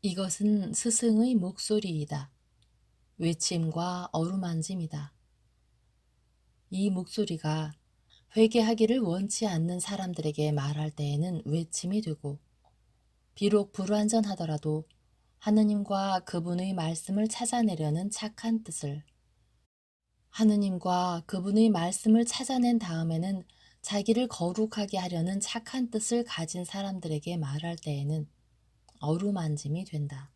이것은 스승의 목소리이다. 외침과 어루만짐이다. 이 목소리가 회개하기를 원치 않는 사람들에게 말할 때에는 외침이 되고, 비록 불완전하더라도 하느님과 그분의 말씀을 찾아내려는 착한 뜻을, 하느님과 그분의 말씀을 찾아낸 다음에는 자기를 거룩하게 하려는 착한 뜻을 가진 사람들에게 말할 때에는 어루만짐이 된다.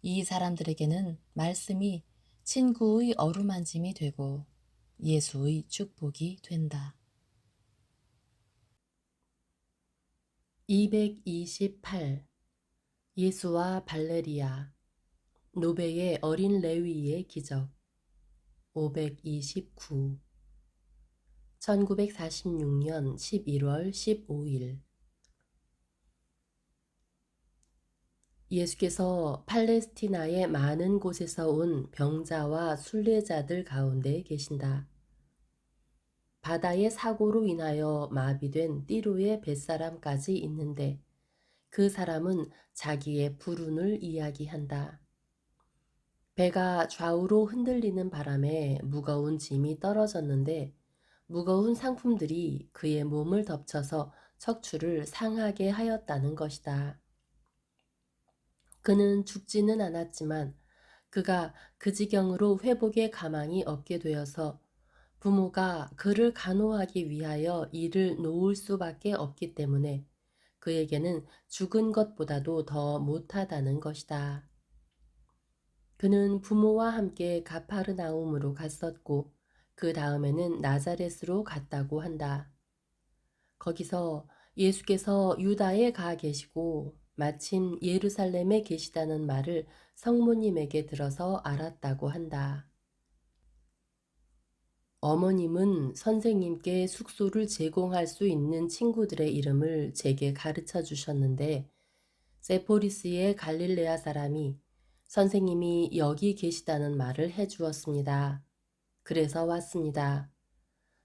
이 사람들에게는 말씀이 친구의 어루만짐이 되고 예수의 축복이 된다. 228. 예수와 발레리아, 노베의 어린 레위의 기적. 529. 1946년 11월 15일. 예수께서 팔레스티나의 많은 곳에서 온 병자와 순례자들 가운데 계신다. 바다의 사고로 인하여 마비된 띠로의 뱃사람까지 있는데 그 사람은 자기의 불운을 이야기한다. 배가 좌우로 흔들리는 바람에 무거운 짐이 떨어졌는데 무거운 상품들이 그의 몸을 덮쳐서 척추를 상하게 하였다는 것이다. 그는 죽지는 않았지만 그가 그 지경으로 회복의 가망이 없게 되어서 부모가 그를 간호하기 위하여 일을 놓을 수밖에 없기 때문에 그에게는 죽은 것보다도 더 못하다는 것이다. 그는 부모와 함께 가파르나움으로 갔었고 그 다음에는 나자렛으로 갔다고 한다. 거기서 예수께서 유다에 가 계시고 마침 예루살렘에 계시다는 말을 성모님에게 들어서 알았다고 한다. 어머님은 선생님께 숙소를 제공할 수 있는 친구들의 이름을 제게 가르쳐 주셨는데 세포리스의 갈릴레아 사람이 선생님이 여기 계시다는 말을 해 주었습니다. 그래서 왔습니다.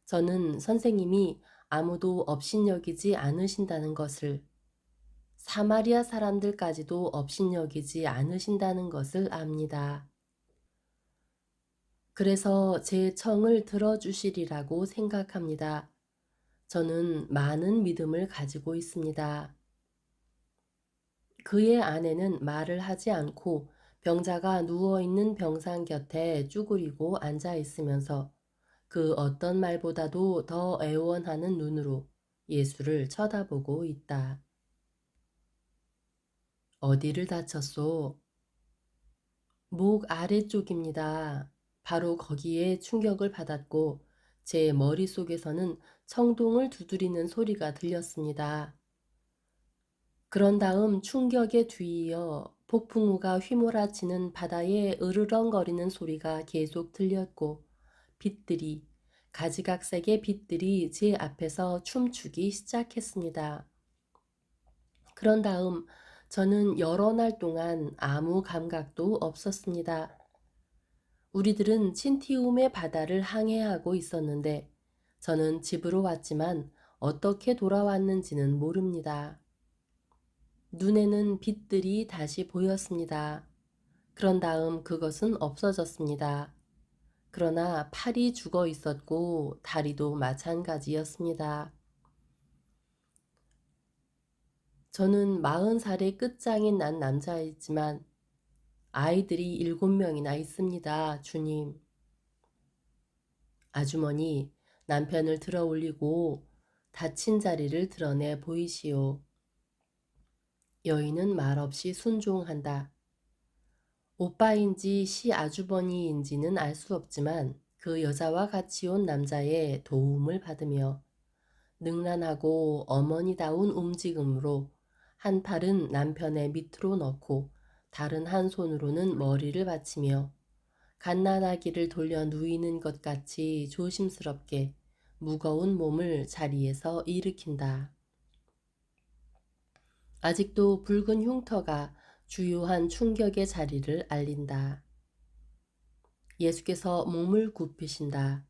저는 선생님이 아무도 업신여기지 않으신다는 것을, 사마리아 사람들까지도 업신여기지 않으신다는 것을 압니다. 그래서 제 청을 들어주시리라고 생각합니다. 저는 많은 믿음을 가지고 있습니다. 그의 아내는 말을 하지 않고 병자가 누워있는 병상 곁에 쭈그리고 앉아 있으면서 그 어떤 말보다도 더 애원하는 눈으로 예수를 쳐다보고 있다. 어디를 다쳤소? 목 아래쪽입니다. 바로 거기에 충격을 받았고 제 머릿속에서는 청동을 두드리는 소리가 들렸습니다. 그런 다음 충격에 뒤이어 폭풍우가 휘몰아치는 바다에 으르렁거리는 소리가 계속 들렸고 빛들이, 가지각색의 빛들이 제 앞에서 춤추기 시작했습니다. 그런 다음 저는 여러 날 동안 아무 감각도 없었습니다. 우리들은 친티움의 바다를 항해하고 있었는데 저는 집으로 왔지만 어떻게 돌아왔는지는 모릅니다. 눈에는 빛들이 다시 보였습니다. 그런 다음 그것은 없어졌습니다. 그러나 팔이 죽어 있었고 다리도 마찬가지였습니다. 저는 40살의 끝장이 난 남자이지만 아이들이 7명이나 있습니다, 주님. 아주머니, 남편을 들어 올리고 다친 자리를 드러내 보이시오. 여인은 말없이 순종한다. 오빠인지 시아주버니인지는 알 수 없지만 그 여자와 같이 온 남자의 도움을 받으며 능란하고 어머니다운 움직임으로 한 팔은 남편의 밑으로 넣고 다른 한 손으로는 머리를 받치며 갓난아기를 돌려 누이는 것 같이 조심스럽게 무거운 몸을 자리에서 일으킨다. 아직도 붉은 흉터가 주요한 충격의 자리를 알린다. 예수께서 몸을 굽히신다.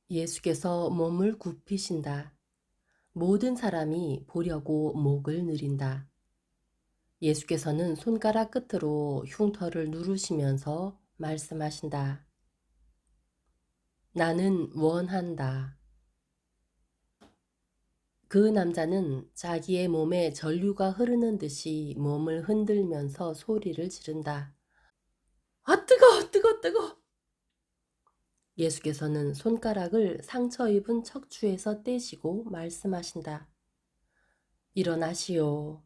예수께서 몸을 굽히신다. 모든 사람이 보려고 목을 느린다. 예수께서는 손가락 끝으로 흉터를 누르시면서 말씀하신다. 나는 원한다. 그 남자는 자기의 몸에 전류가 흐르는 듯이 몸을 흔들면서 소리를 지른다. 아, 뜨거, 뜨거, 뜨거! 예수께서는 손가락을 상처 입은 척추에서 떼시고 말씀하신다. 일어나시오.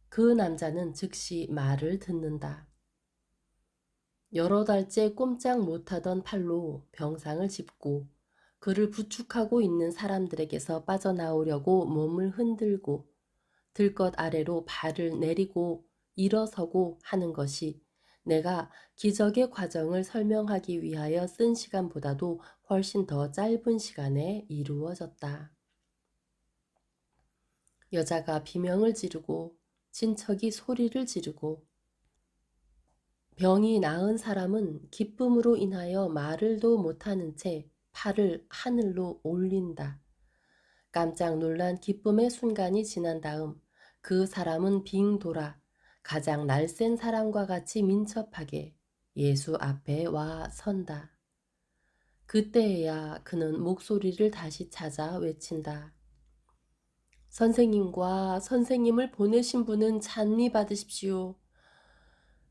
그 남자는 즉시 말을 듣는다. 여러 달째 꼼짝 못하던 팔로 병상을 짚고 그를 부축하고 있는 사람들에게서 빠져나오려고 몸을 흔들고 들것 아래로 발을 내리고 일어서고 하는 것이 내가 기적의 과정을 설명하기 위하여 쓴 시간보다도 훨씬 더 짧은 시간에 이루어졌다. 여자가 비명을 지르고 친척이 소리를 지르고 병이 나은 사람은 기쁨으로 인하여 말을도 못하는 채 팔을 하늘로 올린다. 깜짝 놀란 기쁨의 순간이 지난 다음 그 사람은 빙 돌아 가장 날쌘 사람과 같이 민첩하게 예수 앞에 와 선다. 그때에야 그는 목소리를 다시 찾아 외친다. 선생님과 선생님을 보내신 분은 찬미 받으십시오.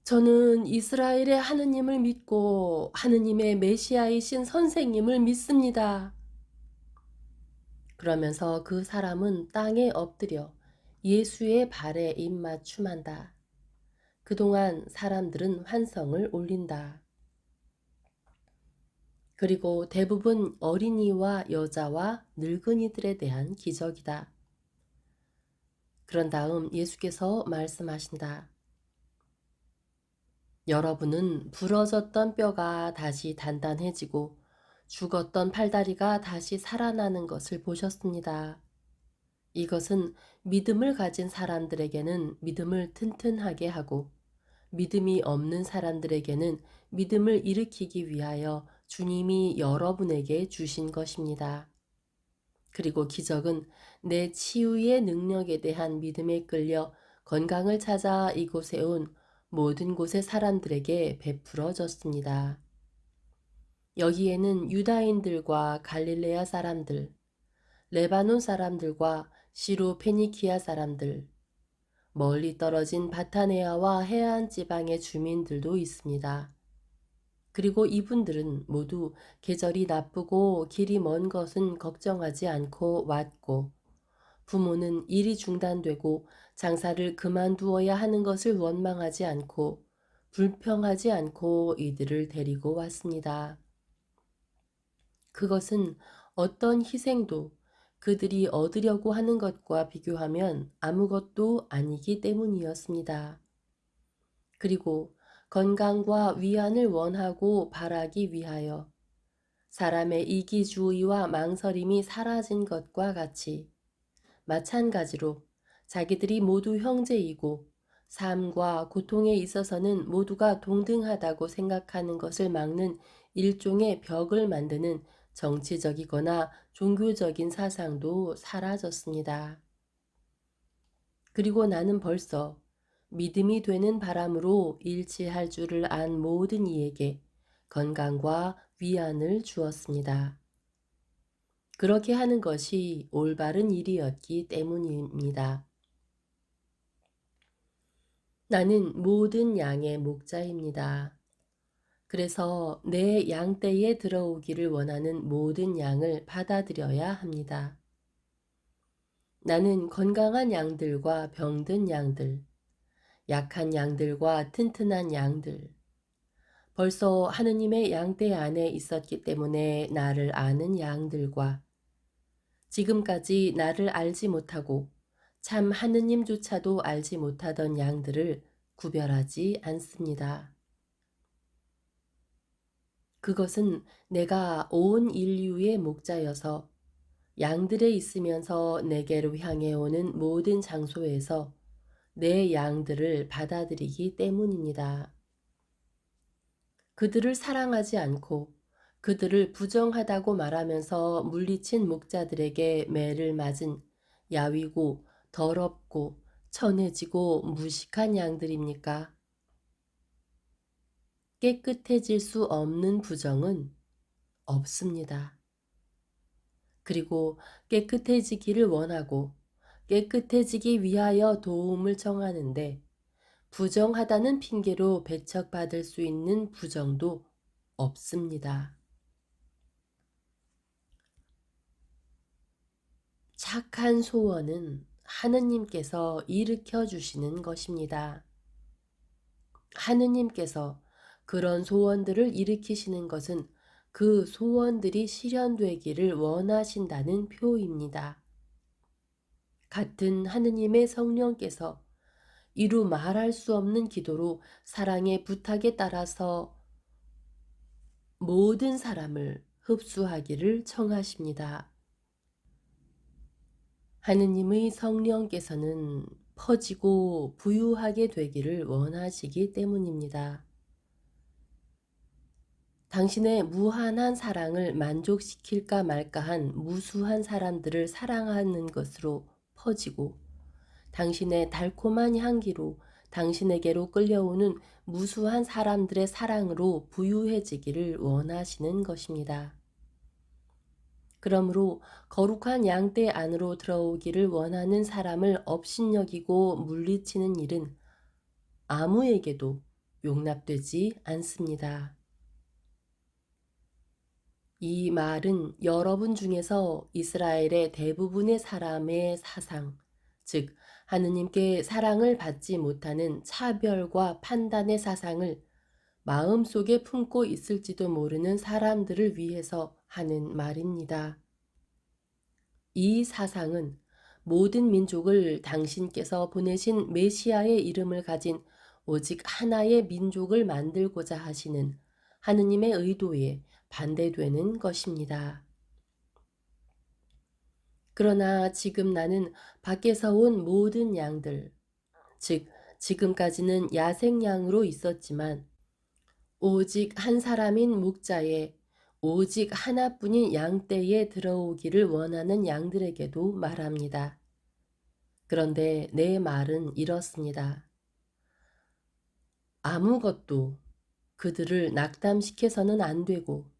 저는 이스라엘의 하느님을 믿고 하느님의 메시아이신 선생님을 믿습니다. 그러면서 그 사람은 땅에 엎드려 예수의 발에 입맞춤한다. 그동안 사람들은 환성을 올린다. 그리고 대부분 어린이와 여자와 늙은이들에 대한 기적이다. 그런 다음 예수께서 말씀하신다. 여러분은 부러졌던 뼈가 다시 단단해지고 죽었던 팔다리가 다시 살아나는 것을 보셨습니다. 이것은 믿음을 가진 사람들에게는 믿음을 튼튼하게 하고 믿음이 없는 사람들에게는 믿음을 일으키기 위하여 주님이 여러분에게 주신 것입니다. 그리고 기적은 내 치유의 능력에 대한 믿음에 끌려 건강을 찾아 이곳에 온 모든 곳의 사람들에게 베풀어졌습니다. 여기에는 유다인들과 갈릴레아 사람들, 레바논 사람들과 시로 페니키아 사람들, 멀리 떨어진 바타네아와 해안 지방의 주민들도 있습니다. 그리고 이분들은 모두 계절이 나쁘고 길이 먼 것은 걱정하지 않고 왔고 부모는 일이 중단되고 장사를 그만두어야 하는 것을 원망하지 않고 불평하지 않고 이들을 데리고 왔습니다. 그것은 어떤 희생도 그들이 얻으려고 하는 것과 비교하면 아무것도 아니기 때문이었습니다. 그리고 건강과 위안을 원하고 바라기 위하여 사람의 이기주의와 망설임이 사라진 것과 같이 마찬가지로 자기들이 모두 형제이고 삶과 고통에 있어서는 모두가 동등하다고 생각하는 것을 막는 일종의 벽을 만드는 정치적이거나 종교적인 사상도 사라졌습니다. 그리고 나는 벌써 믿음이 되는 바람으로 일치할 줄을 안 모든 이에게 건강과 위안을 주었습니다. 그렇게 하는 것이 올바른 일이었기 때문입니다. 나는 모든 양의 목자입니다. 그래서 내 양떼에 들어오기를 원하는 모든 양을 받아들여야 합니다. 나는 건강한 양들과 병든 양들, 약한 양들과 튼튼한 양들, 벌써 하느님의 양떼 안에 있었기 때문에 나를 아는 양들과 지금까지 나를 알지 못하고 참 하느님조차도 알지 못하던 양들을 구별하지 않습니다. 그것은 내가 온 인류의 목자여서 양들에 있으면서 내게로 향해 오는 모든 장소에서 내 양들을 받아들이기 때문입니다. 그들을 사랑하지 않고 그들을 부정하다고 말하면서 물리친 목자들에게 매를 맞은 야위고 더럽고 천해지고 무식한 양들입니까? 깨끗해질 수 없는 부정은 없습니다. 그리고 깨끗해지기를 원하고 깨끗해지기 위하여 도움을 청하는데 부정하다는 핑계로 배척받을 수 있는 부정도 없습니다. 착한 소원은 하느님께서 일으켜 주시는 것입니다. 하느님께서 그런 소원들을 일으키시는 것은 그 소원들이 실현되기를 원하신다는 표입니다. 같은 하느님의 성령께서 이루 말할 수 없는 기도로 사랑의 부탁에 따라서 모든 사람을 흡수하기를 청하십니다. 하느님의 성령께서는 퍼지고 부유하게 되기를 원하시기 때문입니다. 당신의 무한한 사랑을 만족시킬까 말까한 무수한 사람들을 사랑하는 것으로 퍼지고 당신의 달콤한 향기로 당신에게로 끌려오는 무수한 사람들의 사랑으로 부유해지기를 원하시는 것입니다. 그러므로 거룩한 양떼 안으로 들어오기를 원하는 사람을 업신여기고 물리치는 일은 아무에게도 용납되지 않습니다. 이 말은 여러분 중에서 이스라엘의 대부분의 사람의 사상, 즉 하느님께 사랑을 받지 못하는 차별과 판단의 사상을 마음속에 품고 있을지도 모르는 사람들을 위해서 하는 말입니다. 이 사상은 모든 민족을 당신께서 보내신 메시아의 이름을 가진 오직 하나의 민족을 만들고자 하시는 하느님의 의도에 반대되는 것입니다. 그러나 지금 나는 밖에서 온 모든 양들, 즉 지금까지는 야생양으로 있었지만 오직 한 사람인 목자의 오직 하나뿐인 양떼에 들어오기를 원하는 양들에게도 말합니다. 그런데 내 말은 이렇습니다. 아무것도 그들을 낙담시켜서는 안 되고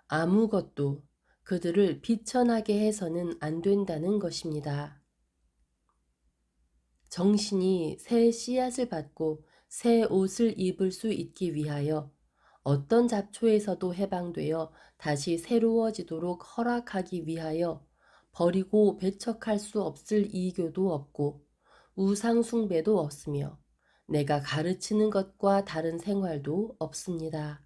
아무것도 그들을 비천하게 해서는 안 된다는 것입니다. 정신이 새 씨앗을 받고 새 옷을 입을 수 있기 위하여 어떤 잡초에서도 해방되어 다시 새로워지도록 허락하기 위하여 버리고 배척할 수 없을 이교도 없고 우상숭배도 없으며 내가 가르치는 것과 다른 생활도 없습니다.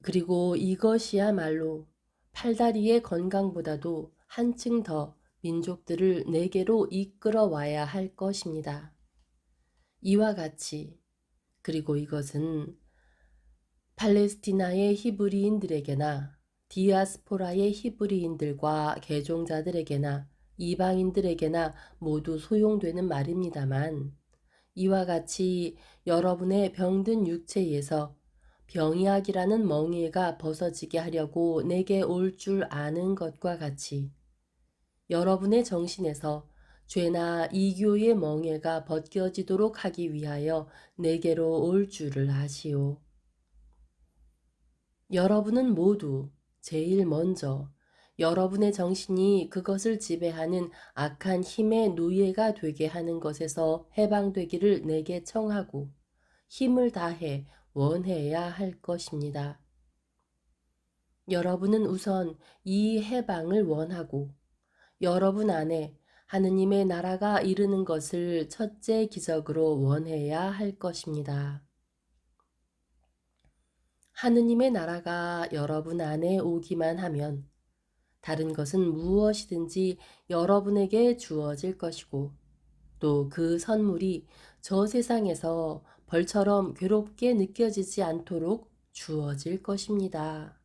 그리고 이것이야말로 팔다리의 건강보다도 한층 더 민족들을 내게로 이끌어 와야 할 것입니다. 이와 같이 그리고 이것은 팔레스티나의 히브리인들에게나 디아스포라의 히브리인들과 개종자들에게나 이방인들에게나 모두 소용되는 말입니다만 이와 같이 여러분의 병든 육체에서 병이학이라는 멍에가 벗어지게 하려고 내게 올 줄 아는 것과 같이 여러분의 정신에서 죄나 이교의 멍에가 벗겨지도록 하기 위하여 내게로 올 줄을 아시오. 여러분은 모두 제일 먼저 여러분의 정신이 그것을 지배하는 악한 힘의 노예가 되게 하는 것에서 해방되기를 내게 청하고 힘을 다해 원해야 할 것입니다. 여러분은 우선 이 해방을 원하고 여러분 안에 하느님의 나라가 이르는 것을 첫째 기적으로 원해야 할 것입니다. 하느님의 나라가 여러분 안에 오기만 하면 다른 것은 무엇이든지 여러분에게 주어질 것이고 또 그 선물이 저 세상에서 벌처럼 괴롭게 느껴지지 않도록 주어질 것입니다.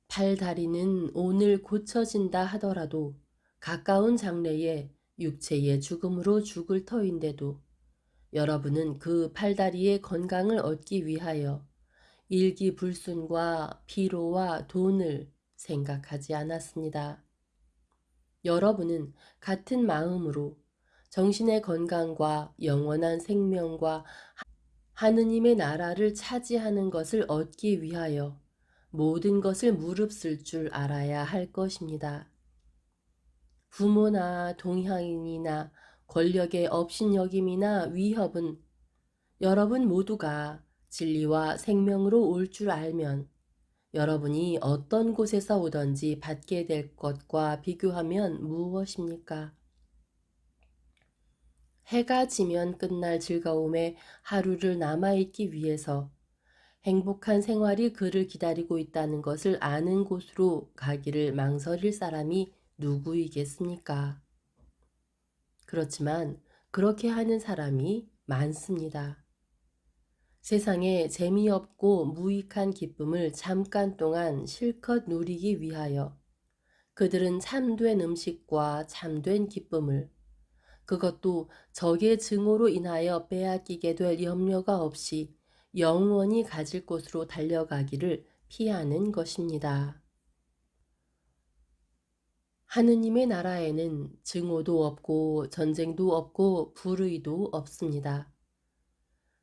팔다리는 오늘 고쳐진다 하더라도 가까운 장래에 육체의 죽음으로 죽을 터인데도 여러분은 그 팔다리의 건강을 얻기 위하여 일기불순과 피로와 돈을 생각하지 않았습니다. 여러분은 같은 마음으로 정신의 건강과 영원한 생명과 하느님의 나라를 차지하는 것을 얻기 위하여 모든 것을 무릅쓸 줄 알아야 할 것입니다. 부모나 동향인이나 권력의 업신여김이나 위협은 여러분 모두가 진리와 생명으로 올 줄 알면 여러분이 어떤 곳에서 오든지 받게 될 것과 비교하면 무엇입니까? 해가 지면 끝날 즐거움에 하루를 남아있기 위해서 행복한 생활이 그를 기다리고 있다는 것을 아는 곳으로 가기를 망설일 사람이 누구이겠습니까? 그렇지만 그렇게 하는 사람이 많습니다. 세상에 재미없고 무익한 기쁨을 잠깐 동안 실컷 누리기 위하여 그들은 참된 음식과 참된 기쁨을, 그것도 적의 증오로 인하여 빼앗기게 될 염려가 없이 영원히 가질 곳으로 달려가기를 피하는 것입니다. 하느님의 나라에는 증오도 없고 전쟁도 없고 불의도 없습니다.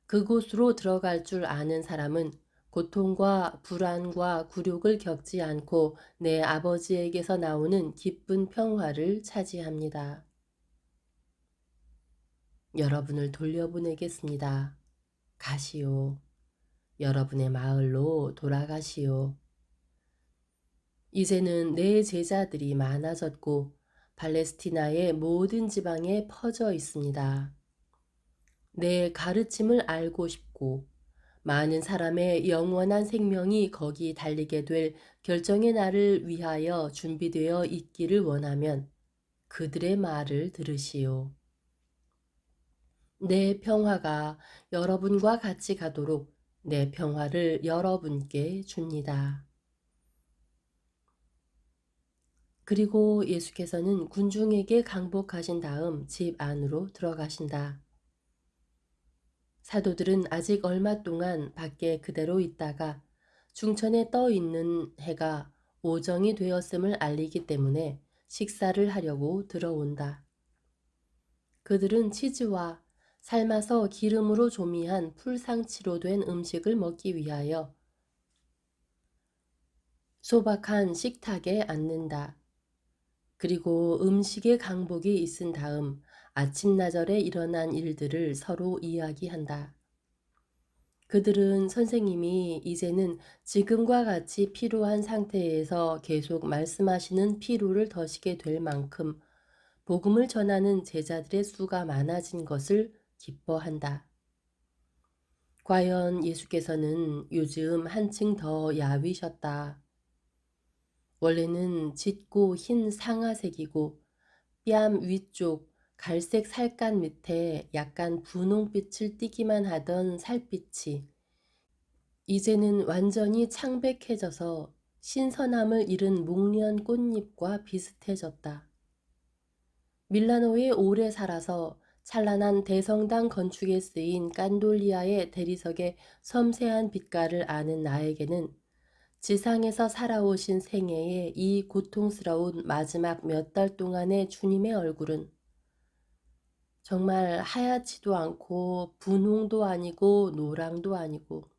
그곳으로 들어갈 줄 아는 사람은 고통과 불안과 굴욕을 겪지 않고 내 아버지에게서 나오는 기쁜 평화를 차지합니다. 여러분을 돌려보내겠습니다. 가시오. 여러분의 마을로 돌아가시오. 이제는 내 제자들이 많아졌고 팔레스티나의 모든 지방에 퍼져 있습니다. 내 가르침을 알고 싶고 많은 사람의 영원한 생명이 거기 달리게 될 결정의 날을 위하여 준비되어 있기를 원하면 그들의 말을 들으시오. 내 평화가 여러분과 같이 가도록 내 평화를 여러분께 줍니다. 그리고 예수께서는 군중에게 강복하신 다음 집 안으로 들어가신다. 사도들은 아직 얼마 동안 밖에 그대로 있다가 중천에 떠 있는 해가 오정이 되었음을 알리기 때문에 식사를 하려고 들어온다. 그들은 치즈와 삶아서 기름으로 조미한 풀상치로 된 음식을 먹기 위하여 소박한 식탁에 앉는다. 그리고 음식의 강복이 있은 다음 아침나절에 일어난 일들을 서로 이야기한다. 그들은 선생님이 이제는 지금과 같이 피로한 상태에서 계속 말씀하시는 피로를 더시게 될 만큼 복음을 전하는 제자들의 수가 많아진 것을 기뻐한다. 과연 예수께서는 요즘 한층 더 야위셨다. 원래는 짙고 흰 상아색이고 뺨 위쪽 갈색 살갗 밑에 약간 분홍빛을 띠기만 하던 살빛이 이제는 완전히 창백해져서 신선함을 잃은 목련 꽃잎과 비슷해졌다. 밀라노에 오래 살아서 찬란한 대성당 건축에 쓰인 깐돌리아의 대리석의 섬세한 빛깔을 아는 나에게는 지상에서 살아오신 생애의 이 고통스러운 마지막 몇 달 동안의 주님의 얼굴은 정말 하얗지도 않고 분홍도 아니고 노랑도 아니고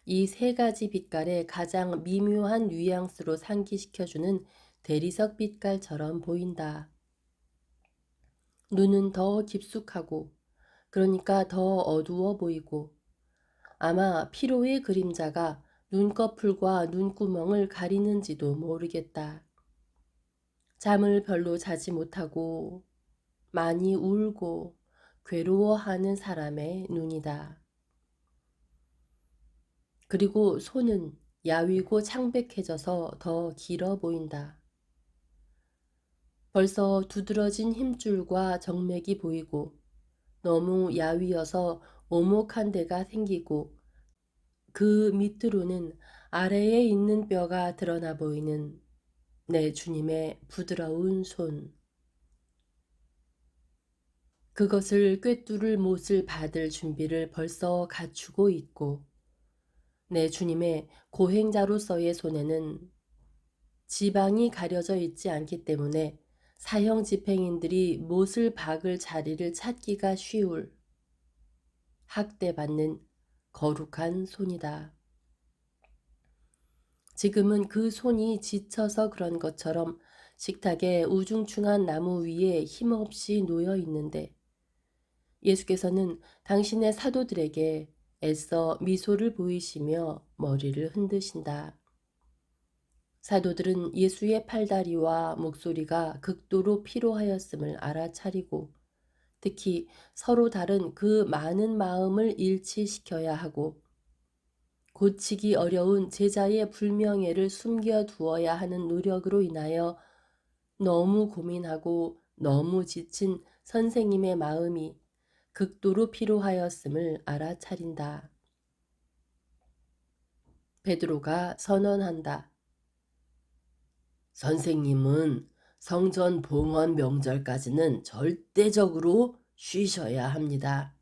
이 세 가지 빛깔의 가장 미묘한 뉘앙스로 상기시켜주는 대리석 빛깔처럼 보인다. 눈은 더 깊숙하고 그러니까 더 어두워 보이고 아마 피로의 그림자가 눈꺼풀과 눈구멍을 가리는지도 모르겠다. 잠을 별로 자지 못하고 많이 울고 괴로워하는 사람의 눈이다. 그리고 손은 야위고 창백해져서 더 길어 보인다. 벌써 두드러진 힘줄과 정맥이 보이고 너무 야위어서 오목한 데가 생기고 그 밑으로는 아래에 있는 뼈가 드러나 보이는 내 주님의 부드러운 손. 그것을 꿰뚫을 못을 받을 준비를 벌써 갖추고 있고 내 주님의 고행자로서의 손에는 지방이 가려져 있지 않기 때문에 사형 집행인들이 못을 박을 자리를 찾기가 쉬울 학대받는 거룩한 손이다. 지금은 그 손이 지쳐서 그런 것처럼 식탁에 우중충한 나무 위에 힘없이 놓여 있는데 예수께서는 당신의 사도들에게 애써 미소를 보이시며 머리를 흔드신다. 사도들은 예수의 팔다리와 목소리가 극도로 피로하였음을 알아차리고 특히 서로 다른 그 많은 마음을 일치시켜야 하고 고치기 어려운 제자의 불명예를 숨겨두어야 하는 노력으로 인하여 너무 고민하고 너무 지친 선생님의 마음이 극도로 피로하였음을 알아차린다. 베드로가 선언한다. 선생님은 성전 봉헌 명절까지는 절대적으로 쉬셔야 합니다.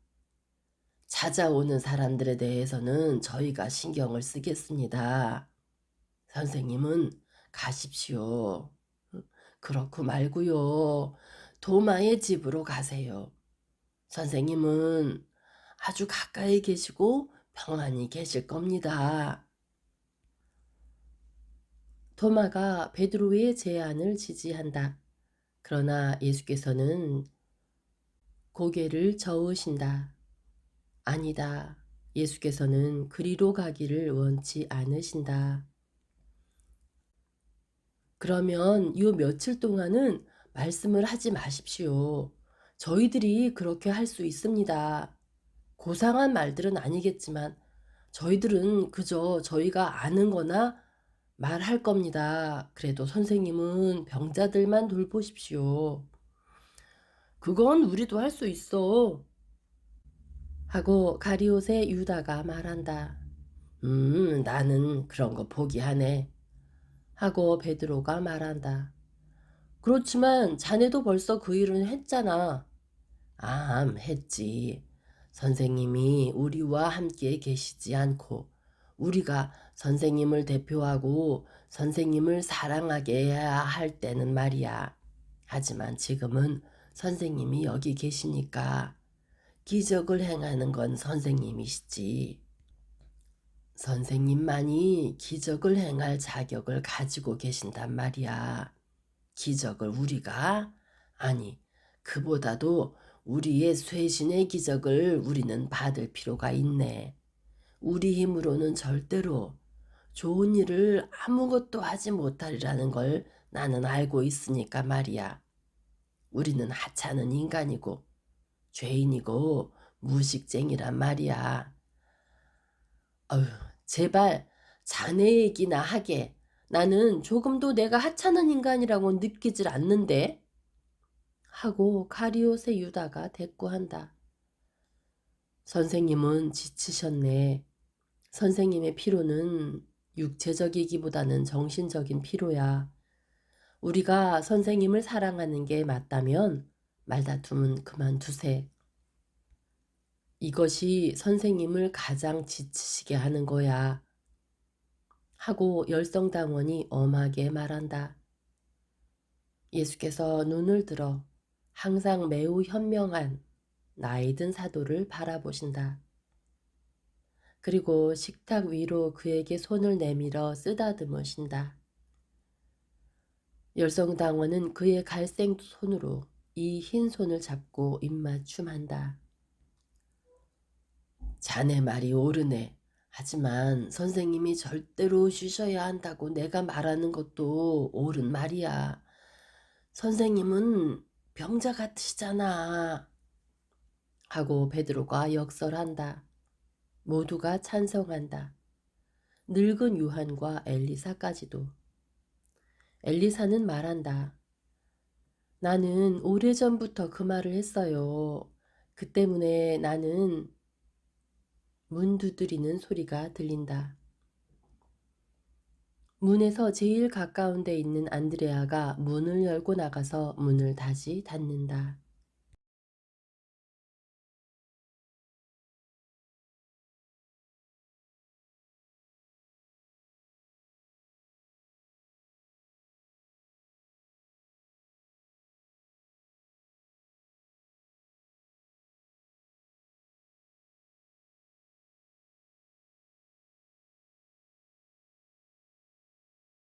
찾아오는 사람들에 대해서는 저희가 신경을 쓰겠습니다. 선생님은 가십시오. 그렇고 말고요. 도마의 집으로 가세요. 선생님은 아주 가까이 계시고 평안히 계실 겁니다. 도마가 베드로의 제안을 지지한다. 그러나 예수께서는 고개를 저으신다. 아니다. 예수께서는 그리로 가기를 원치 않으신다. 그러면 요 며칠 동안은 말씀을 하지 마십시오. 저희들이 그렇게 할 수 있습니다. 고상한 말들은 아니겠지만 저희들은 그저 저희가 아는 거나 말할 겁니다. 그래도 선생님은 병자들만 돌보십시오. 그건 우리도 할 수 있어. 하고 가리옷의 유다가 말한다. 나는 그런 거 포기하네. 하고 베드로가 말한다. 그렇지만 자네도 벌써 그 일은 했잖아. 했지. 선생님이 우리와 함께 계시지 않고 우리가 선생님을 대표하고 선생님을 사랑하게 해야 할 때는 말이야. 하지만 지금은 선생님이 여기 계시니까 기적을 행하는 건 선생님이시지. 선생님만이 기적을 행할 자격을 가지고 계신단 말이야. 기적을 우리가? 아니, 그보다도 우리의 쇄신의 기적을 우리는 받을 필요가 있네. 우리 힘으로는 절대로 좋은 일을 아무것도 하지 못하리라는 걸 나는 알고 있으니까 말이야. 우리는 하찮은 인간이고 죄인이고 무식쟁이란 말이야. 어휴, 제발 자네 얘기나 하게. 나는 조금도 내가 하찮은 인간이라고 느끼질 않는데. 하고 가리옷의 유다가 대꾸한다. 선생님은 지치셨네. 선생님의 피로는 육체적이기보다는 정신적인 피로야. 우리가 선생님을 사랑하는 게 맞다면 말다툼은 그만두세. 이것이 선생님을 가장 지치시게 하는 거야. 하고 열성당원이 엄하게 말한다. 예수께서 눈을 들어 항상 매우 현명한 나이 든 사도를 바라보신다. 그리고 식탁 위로 그에게 손을 내밀어 쓰다듬으신다. 열성당원은 그의 갈색 손으로 이 흰 손을 잡고 입맞춤한다. 자네 말이 옳으네. 하지만 선생님이 절대로 쉬셔야 한다고 내가 말하는 것도 옳은 말이야. 선생님은 병자 같으시잖아. 하고 베드로가 역설한다. 모두가 찬성한다. 늙은 요한과 엘리사까지도. 엘리사는 말한다. 나는 오래전부터 그 말을 했어요. 그 때문에 나는 문 두드리는 소리가 들린다. 문에서 제일 가까운 데 있는 안드레아가 문을 열고 나가서 문을 다시 닫는다.